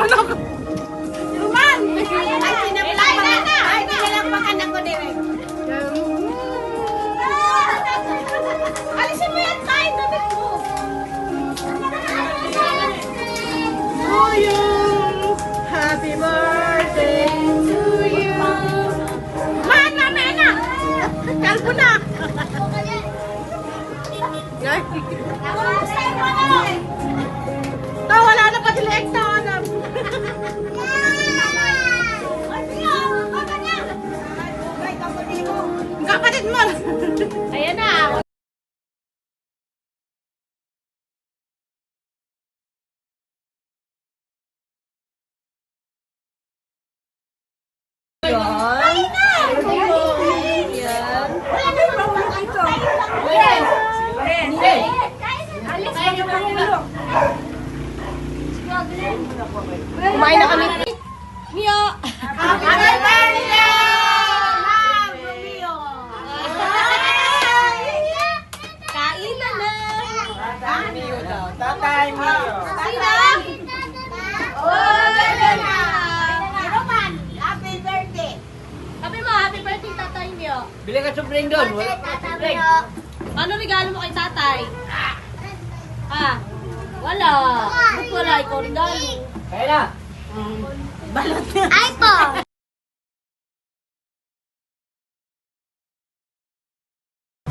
naman ako. Yuman! Ay, sinapalak na! Ay, pinalakpakan ako direct. Alisin mo yan tayo, damit mo. To you, happy birthday to you. Man, mamaya na! Kalbo na! Ta, wala na pati leeg na alam. Kapatid mo! Ayan na. Kumain na kami. Mio! Happy birthday! Ma'am Romeo! Kainan na! Tatay Mio. Sino? Oh, gano'n na! Roman, happy birthday! Sabi mo, happy birthday, Tatay Mio. Bili ka supling doon. Wala ka supling. Ano regalo mo kay tatay? Ah, wala. Ba't wala? Ikaw regalo. Kaya na. Balot na. Ay po!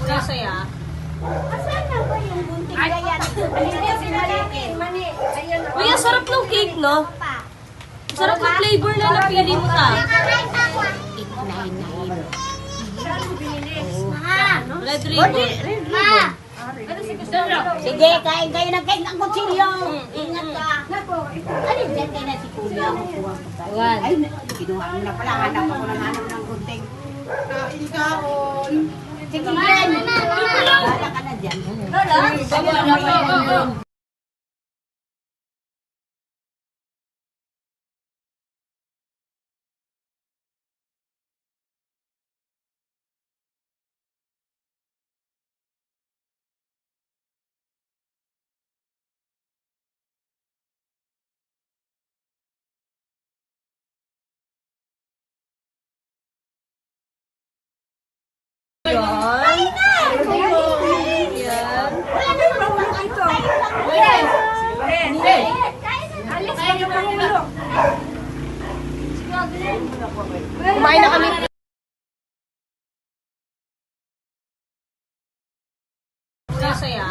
Sasaya. Asan na ba yung bunting na yan? Ayun si Mani. Uy, ang sarap ng cake, no? Sarap ng flavor na napili mo ta. 899. Red ribbon. Ma! Sige, kain kayo ng cake ng kutsilyo. Ingat ka. Ano dyan kayo na si Kuya? Ay, kinuha mo na pala. Hanap ako ng hanap ng gunting. Kain kaon. Sige, yan. Wala ka na dyan. Wala? Kumain na kami. Sasaya.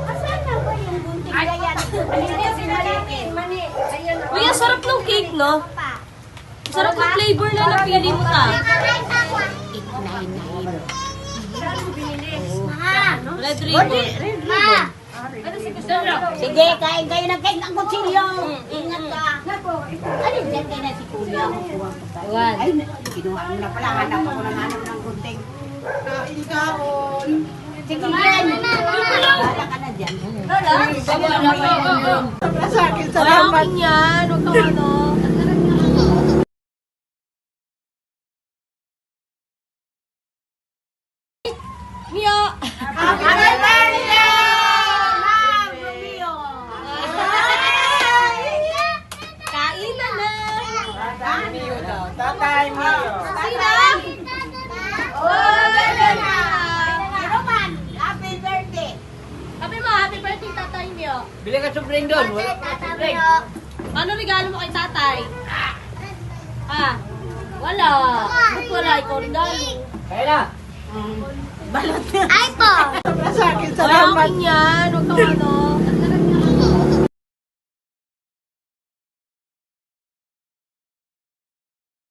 Asan na ba yung bunting na yan? Ayun si Mani. Uy, ang sarap ng cake, no? Sarap ng flavor na napili mo ta. 899. Red ribbon. Sige, kain kayo ng cake ng kutsilyo. Ingat ka. Ano dyan kayo na si Kuya? Ay, kinuha mo na pala. Hanap ako ng hanap ng gunting. Kain kaon. Sige, yan. Wala ka na dyan. Sa akin, Wala salamat. akin yan. Huwag kang ano. Mio! Happy birthday! Ma'am Romeo! Kainan na! Tatay Mio daw. Tatay Mio. Sino? Oh, gano'n na! Roman, happy birthday! Sabi mo, happy birthday, Tatay Mio. Bili ka supling doon. Wala ka supling. Ano regalo mo kay tatay? Ah, wala. Ba't wala? Ikaw regalo. Kaya na. Balot na. Ay po! Sa akin, Wala salamat. akin yan. Huwag kang ano.